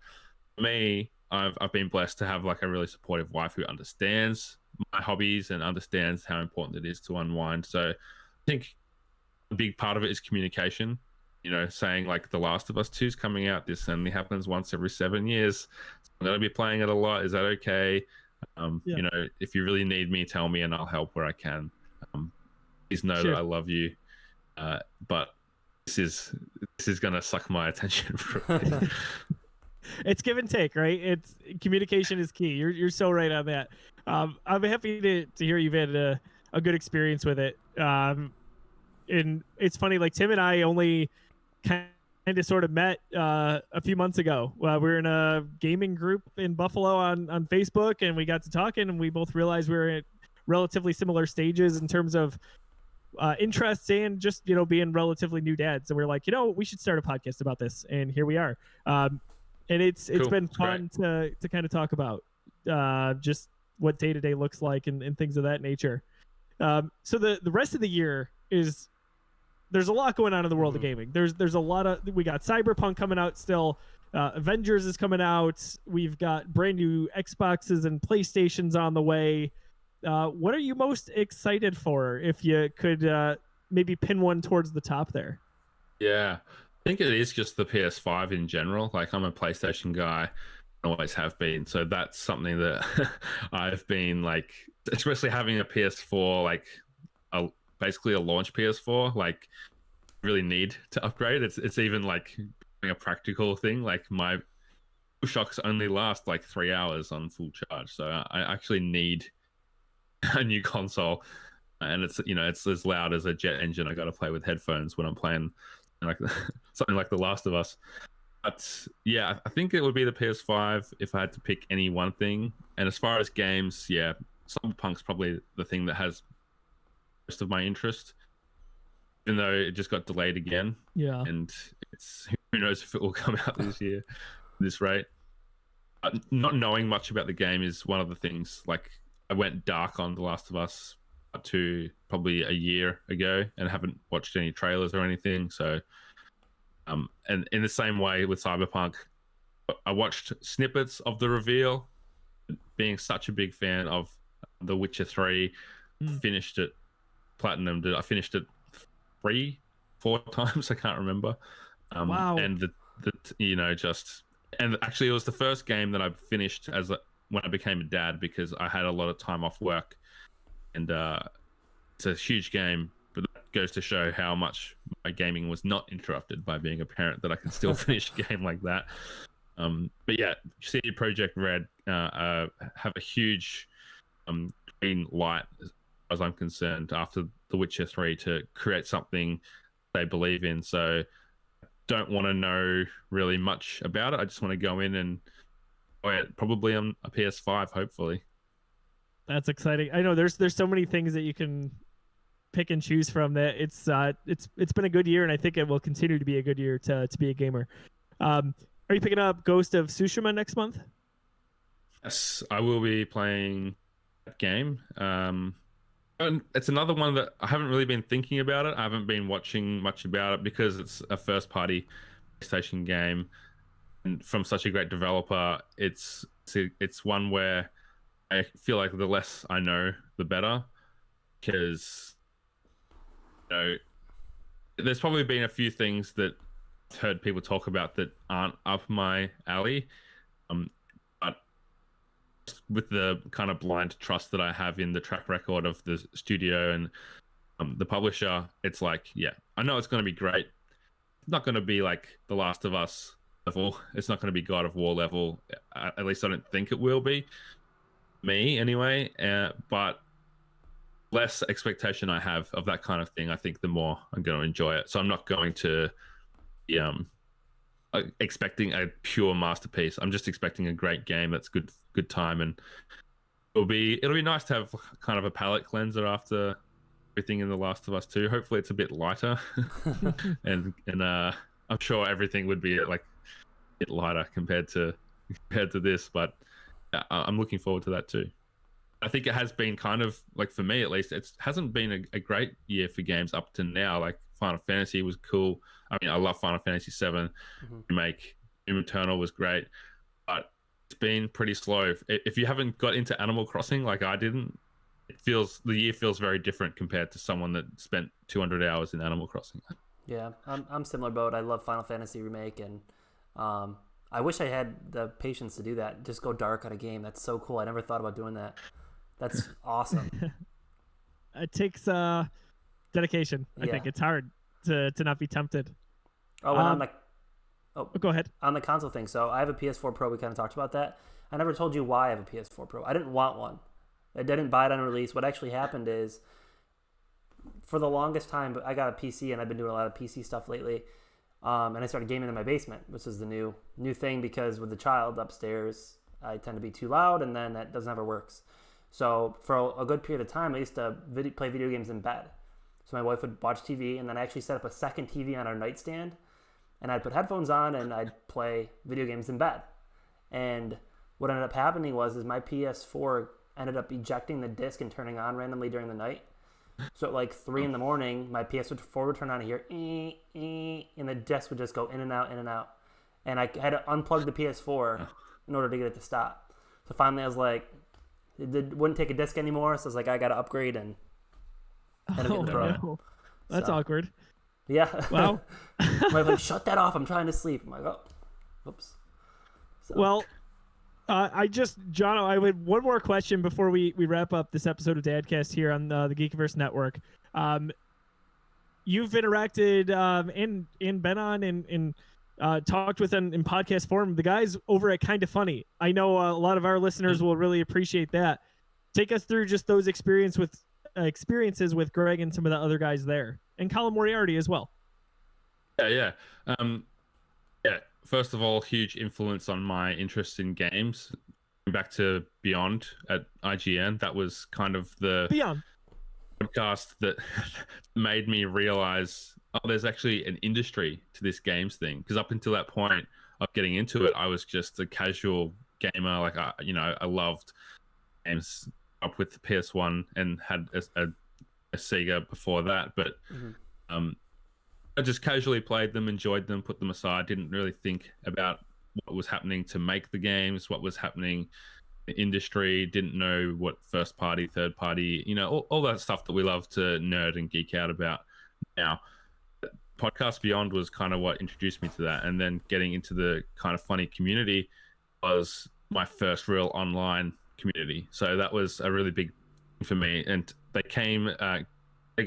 for me, I've been blessed to have like a really supportive wife who understands my hobbies and understands how important it is to unwind. So I think a big part of it is communication. Saying like The Last of Us 2 is coming out. This only happens once every 7 years. I'm going to be playing it a lot. Is that okay? If you really need me, tell me and I'll help where I can. Please know that I love you. But this is gonna suck my attention for a bit. It's give and take, right? It's communication is key. You're so right on that. I'm happy to hear you've had a good experience with it. And it's funny, like Tim and I only kind of sort of met a few months ago. We were in a gaming group in Buffalo on Facebook, and we got to talking, and we both realized we were at relatively similar stages in terms of interests and just being relatively new dads. And we're like, we should start a podcast about this, and here we are. And it's Cool. been fun to kind of talk about just what day to day looks like and things of that nature. So the rest of the year there's a lot going on in the world of gaming. There's a lot of, we got Cyberpunk coming out still. Avengers is coming out. We've got brand new Xboxes and PlayStations on the way. What are you most excited for, if you could maybe pin one towards the top there? Yeah, I think it is just the PS5 in general. Like, I'm a PlayStation guy, always have been. So that's something that I've been like, especially having a PS4, like basically a launch PS4, like really need to upgrade. It's even like a practical thing. Like, my shocks only last like 3 hours on full charge. So I actually need a new console, and it's as loud as a jet engine. I got to play with headphones when I'm playing like something like The Last of Us. But yeah, I think it would be the PS5 if I had to pick any one thing. And as far as games, yeah, Cyberpunk's probably the thing that has most of my interest, even though it just got delayed again. Yeah, and who knows if it will come out this year, this rate. Not knowing much about the game is one of the things. Like, I went dark on The Last of Us to probably a year ago and haven't watched any trailers or anything. So, and in the same way with Cyberpunk, I watched snippets of the reveal. Being such a big fan of The Witcher 3, finished it, platinumed it. I finished it 3-4 times. I can't remember. Wow. And and actually, it was the first game that I finished when I became a dad, because I had a lot of time off work, and it's a huge game, but that goes to show how much my gaming was not interrupted by being a parent, that I could still finish a game like that. But yeah, CD Projekt Red have a huge green light, as I'm concerned, after The Witcher 3 to create something they believe in. So don't want to know really much about it. I just want to go in and play it, probably on a PS5, hopefully. That's exciting. I know there's so many things that you can pick and choose from. That it's been a good year, and I think it will continue to be a good year to be a gamer. Are you picking up Ghost of Tsushima next month? Yes, I will be playing that game. And it's another one that I haven't really been thinking about it. I haven't been watching much about it because it's a first-party PlayStation game, and from such a great developer. It's one where I feel like the less I know, the better, because there's probably been a few things that I've heard people talk about that aren't up my alley. But with the kind of blind trust that I have in the track record of the studio and the publisher, it's like, yeah, I know it's going to be great. It's not going to be like The Last of Us level. It's not going to be God of War level. At least I don't think it will be. Me, anyway. But less expectation I have of that kind of thing, I think the more I'm going to enjoy it. So I'm not going to be expecting a pure masterpiece. I'm just expecting a great game that's good time, and it'll be nice to have kind of a palate cleanser after everything in The Last of Us 2. Hopefully it's a bit lighter, and I'm sure everything would be like a bit lighter compared to this, but I'm looking forward to that too. I think it has been kind of, like, for me at least, it hasn't been a great year for games up to now. Like, Final Fantasy was cool. I mean, I love Final Fantasy 7 remake. Doom Eternal was great, but it's been pretty slow. If you haven't got into Animal Crossing like I didn't, the year feels very different compared to someone that spent 200 hours in Animal Crossing. Yeah, I'm similar boat. I love Final Fantasy remake, and I wish I had the patience to do that. Just go dark on a game. That's so cool. I never thought about doing that. That's awesome. It takes dedication. I think it's hard. to not be tempted. Oh, and on the go ahead. On the console thing, so I have a PS4 Pro. We kind of talked about that. I never told you why I have a PS4 Pro. I didn't want one. I didn't buy it on release. What actually happened is, for the longest time, I got a PC, and I've been doing a lot of PC stuff lately. And I started gaming in my basement, which is the new thing, because with the child upstairs, I tend to be too loud, and then that doesn't ever works. So for a good period of time, I used to play video games in bed. So my wife would watch TV, and then I actually set up a second TV on our nightstand, and I'd put headphones on, and I'd play video games in bed. And what ended up happening was my PS4 ended up ejecting the disc and turning on randomly during the night. So at like 3 in the morning, my PS4 would turn on and hear, and the disc would just go in and out, in and out. And I had to unplug the PS4 in order to get it to stop. So finally I was like, it wouldn't take a disc anymore. So I was like, I got to upgrade and end up getting the Pro. No. That's awkward. Yeah. Wow. My wife like, shut that off. I'm trying to sleep. I'm like, oh, oops. So. Well, Jono, I had one more question before we wrap up this episode of DadCast here on the Geekiverse Network. You've interacted and been on and talked with them in podcast form. The guys over at Kinda Funny. I know a lot of our listeners will really appreciate that. Take us through just those experiences with Greg and some of the other guys there, and Colin Moriarty as well. Yeah. First of all, huge influence on my interest in games. Back to Beyond at IGN, that was kind of the Beyond podcast that made me realize, there's actually an industry to this games thing. Because up until that point of getting into it, I was just a casual gamer. Like, I loved games up with the PS1 and had a Sega before that. But I just casually played them, enjoyed them, put them aside, didn't really think about what was happening to make the games, what was happening in the industry, didn't know what first party, third party, all that stuff that we love to nerd and geek out about now. Podcast Beyond was kind of what introduced me to that. And then getting into the Kind of Funny community was my first real online community. So that was a really big thing for me. And they came, Greg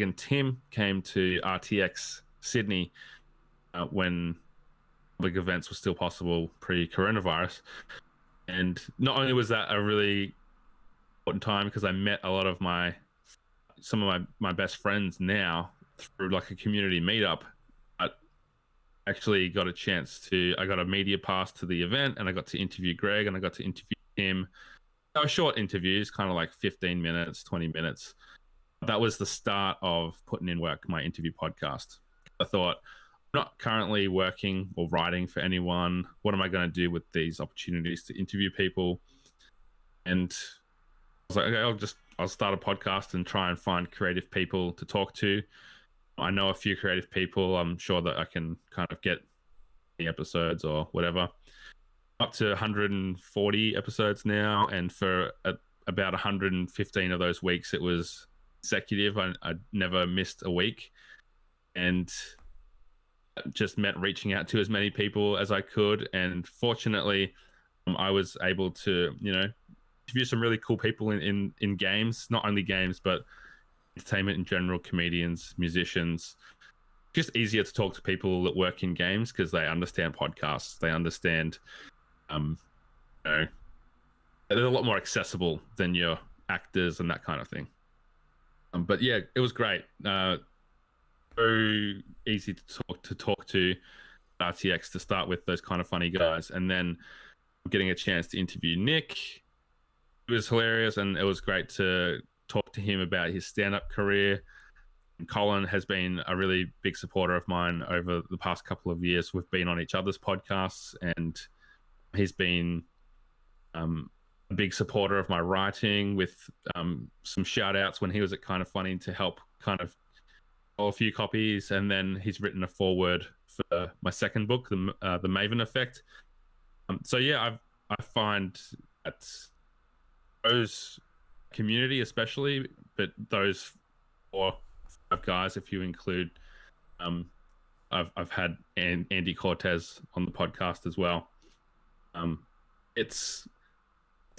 and Tim came to RTX Sydney when public events were still possible pre-coronavirus, and not only was that a really important time because I met a lot of some of my best friends now through like a community meetup, but actually got I got a media pass to the event, and I got to interview Greg, and I got to interview him. They were short interviews, kind of like 15 minutes, 20 minutes. That was the start of Puttin in Work, my interview podcast. I thought, I'm not currently working or writing for anyone. What am I going to do with these opportunities to interview people? And I was like, okay, I'll start a podcast and try and find creative people to talk to. I know a few creative people. I'm sure that I can kind of get the episodes or whatever. Up to 140 episodes now. And for about 115 of those weeks, it was consecutive. I never missed a week. And just meant reaching out to as many people as I could. And fortunately, I was able to, interview some really cool people in games, not only games, but entertainment in general, comedians, musicians. Just easier to talk to people that work in games because they understand podcasts. They understand, they're a lot more accessible than your actors and that kind of thing. But yeah, it was great. Very easy to talk to RTX to start with, those kind of funny guys, and then getting a chance to interview Nick. It was hilarious, and it was great to talk to him about his stand-up career. And Colin has been a really big supporter of mine over the past couple of years. We've been on each other's podcasts, and he's been a big supporter of my writing with some shout outs when he was at Kind of Funny to help kind of a few copies, and then he's written a foreword for my second book, the Maven Effect. So yeah, I find that those community especially, but those 4 or 5 guys, if you include, I've had Andy Cortez on the podcast as well. It's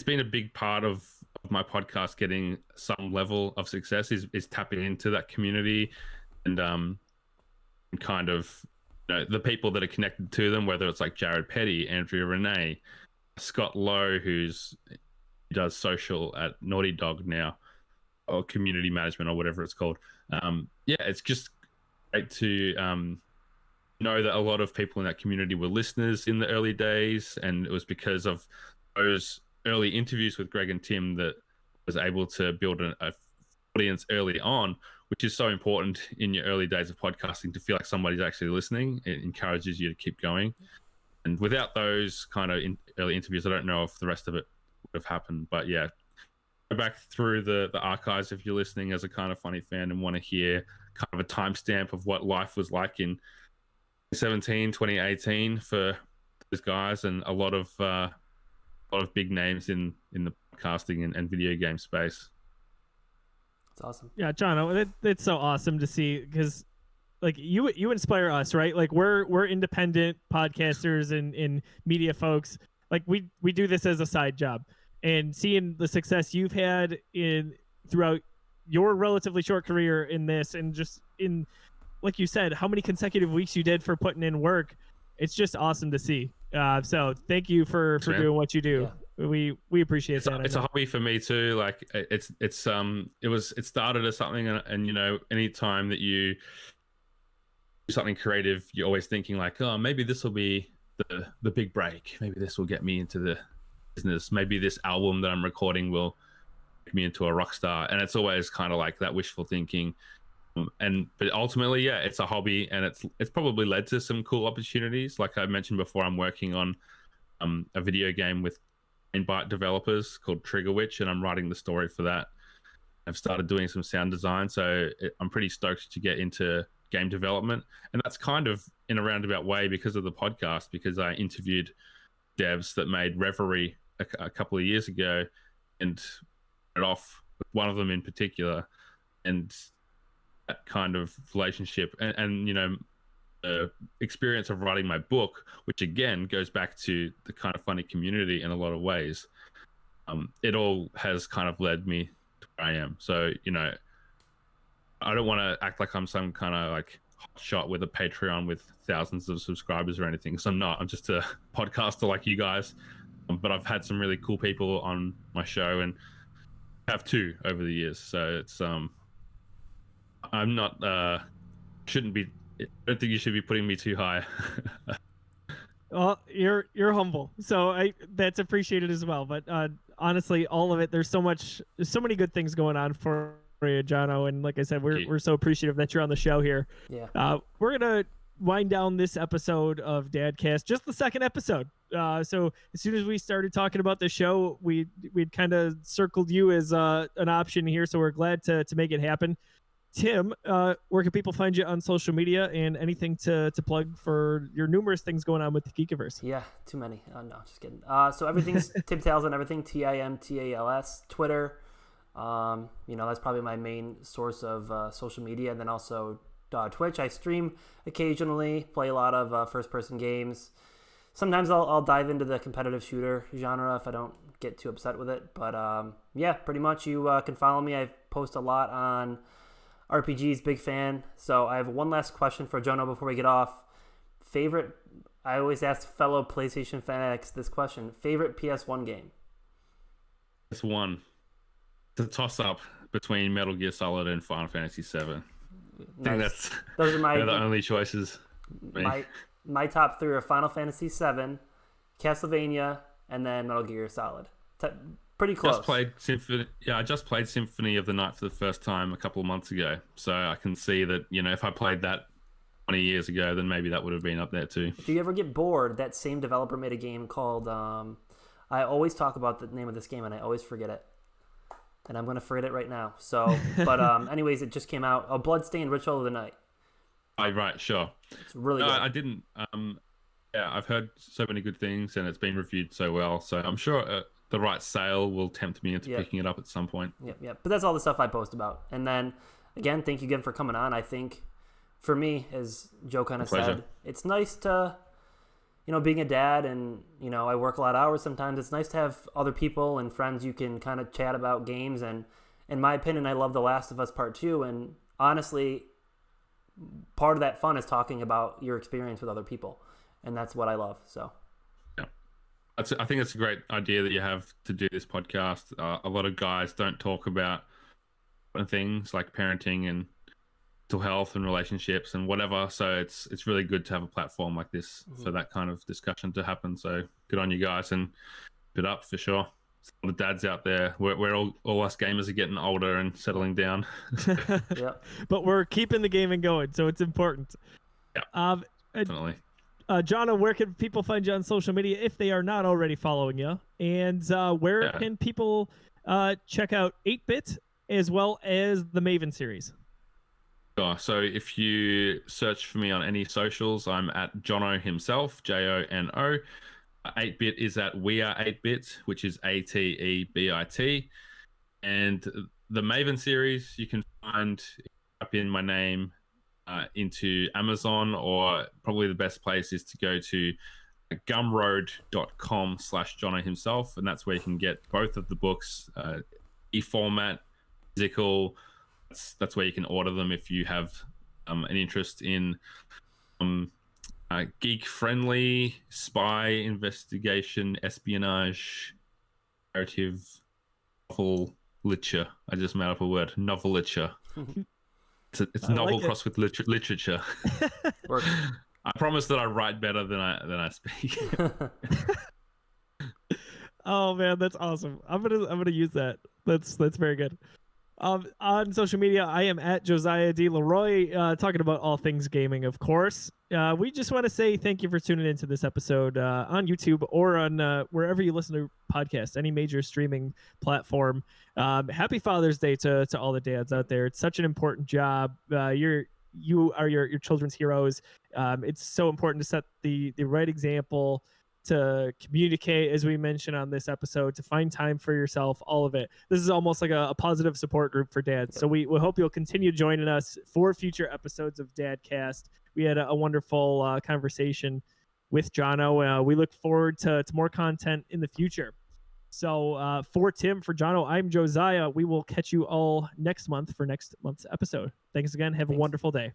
been a big part of my podcast getting some level of success is tapping into that community and kind of the people that are connected to them, whether it's like Jared Petty, Andrea Renee, Scott Lowe, who does social at Naughty Dog now, or community management or whatever it's called. It's just great to know that a lot of people in that community were listeners in the early days, and it was because of those early interviews with Greg and Tim that was able to build an audience early on, which is so important in your early days of podcasting, to feel like somebody's actually listening. It encourages you to keep going. And without those kind of early interviews, I don't know if the rest of it would have happened. But yeah, go back through the archives if you're listening as a Kind of Funny fan and want to hear kind of a timestamp of what life was like in 2018 for those guys, and a lot of big names in the podcasting and video game space. It's awesome. Yeah, John, it's so awesome to see, because like you inspire us, right? Like we're independent podcasters and media folks. Like we do this as a side job, and seeing the success you've had throughout your relatively short career in this, and just in, like you said, how many consecutive weeks you did for putting in work. It's just awesome to see. So thank you for doing what you do. Yeah. We appreciate that. It's a hobby for me too. Like it started as something, and any time that you do something creative, you're always thinking like, oh, maybe this will be the big break. Maybe this will get me into the business. Maybe this album that I'm recording will make me into a rock star. And it's always kind of like that wishful thinking. But ultimately, yeah, it's a hobby, and it's probably led to some cool opportunities. Like I mentioned before, I'm working on a video game with Byte developers called Trigger Witch, and I'm writing the story for that. I've started doing some sound design, so I'm pretty stoked to get into game development. And that's kind of in a roundabout way because of the podcast, because I interviewed devs that made Reverie a couple of years ago, and it off with one of them in particular, and that kind of relationship and the experience of writing my book, which again goes back to the Kind of Funny community in a lot of ways. It all has kind of led me to where I am. So I don't want to act like I'm some kind of like hot shot with a Patreon with thousands of subscribers or anything, because I'm not. I'm just a podcaster like you guys, but I've had some really cool people on my show, and have two over the years. So it's I'm not shouldn't be. I don't think you should be putting me too high. Well, you're humble, so that's appreciated as well. But honestly, all of it, there's so many good things going on for you, Jono, and like I said, we're so appreciative that you're on the show here. Yeah. We're gonna wind down this episode of DadCast, just the second episode. So as soon as we started talking about the show, we'd kind of circled you as an option here, so we're glad to make it happen. Tim, where can people find you on social media, and anything to plug for your numerous things going on with the Geekiverse? Yeah, too many. No, just kidding. So everything's Tim Tales on everything, TIMTALS, Twitter. That's probably my main source of social media. And then also Twitch. I stream occasionally, play a lot of first-person games. Sometimes I'll dive into the competitive shooter genre if I don't get too upset with it. But pretty much you can follow me. I post a lot on RPGs, big fan. So I have one last question for Jono before we get off. I always ask fellow PlayStation fanatics this question. Favorite PS1 game? PS1. It's a toss-up between Metal Gear Solid and Final Fantasy VII. Nice. Those are the only choices. My top three are Final Fantasy VII, Castlevania, and then Metal Gear Solid. Pretty close. I just played Symphony of the Night for the first time a couple of months ago. So I can see that, if I played that 20 years ago, then maybe that would have been up there too. If you ever get bored, that same developer made a game called, I always talk about the name of this game and I always forget it. And I'm going to forget it right now. So, but anyways, it just came out. A Bloodstained Ritual of the Night. Oh, right, sure. It's really good. I didn't. I've heard so many good things and it's been reviewed so well. So I'm sure the right sale will tempt me into picking it up at some point. Yep. But that's all the stuff I post about. And then, again, thank you again for coming on. I think, for me, as Joe kind of said, it's nice to, being a dad and, I work a lot of hours sometimes. It's nice to have other people and friends you can kind of chat about games. And in my opinion, I love The Last of Us Part 2. And honestly, part of that fun is talking about your experience with other people, and that's what I love. So yeah, I think it's a great idea that you have to do this podcast. A lot of guys don't talk about things like parenting and mental health and relationships and whatever, so it's really good to have a platform like this for that kind of discussion to happen. So good on you guys, and keep it up for sure. All the dads out there, we're all us gamers are getting older and settling down. Yep. But we're keeping the gaming going, so it's important. Yeah, definitely. Jono, where can people find you on social media if they are not already following you? And where can people check out 8-Bit as well as the Maven series? Sure. So if you search for me on any socials, I'm at Jono himself, Jono. 8-Bit is at We Are 8-Bit, which is ATEBIT. And the Maven series, you can find up in my name into Amazon, or probably the best place is to go to gumroad.com/Jono himself. And that's where you can get both of the books, e-format, physical. That's where you can order them if you have an interest in geek-friendly spy investigation, espionage, narrative, novel literature. I just made up a word, novel literature. It's novel like crossed with literature. I promise that I write better than I speak. Oh man, that's awesome. I'm gonna use that. That's very good. On social media, I am at Josiah D. Leroy, talking about all things gaming, of course. We just want to say thank you for tuning into this episode on YouTube or on wherever you listen to podcasts, any major streaming platform. Happy Father's Day to all the dads out there. It's such an important job. You are your children's heroes. It's so important to set the right example, to communicate, as we mentioned on this episode, to find time for yourself, all of it. This is almost like a positive support group for dads. So we hope you'll continue joining us for future episodes of DadCast. We had a wonderful conversation with Jono. We look forward to more content in the future. So for Tim, for Jono, I'm Josiah. We will catch you all next month for next month's episode. Thanks again. Have a wonderful day.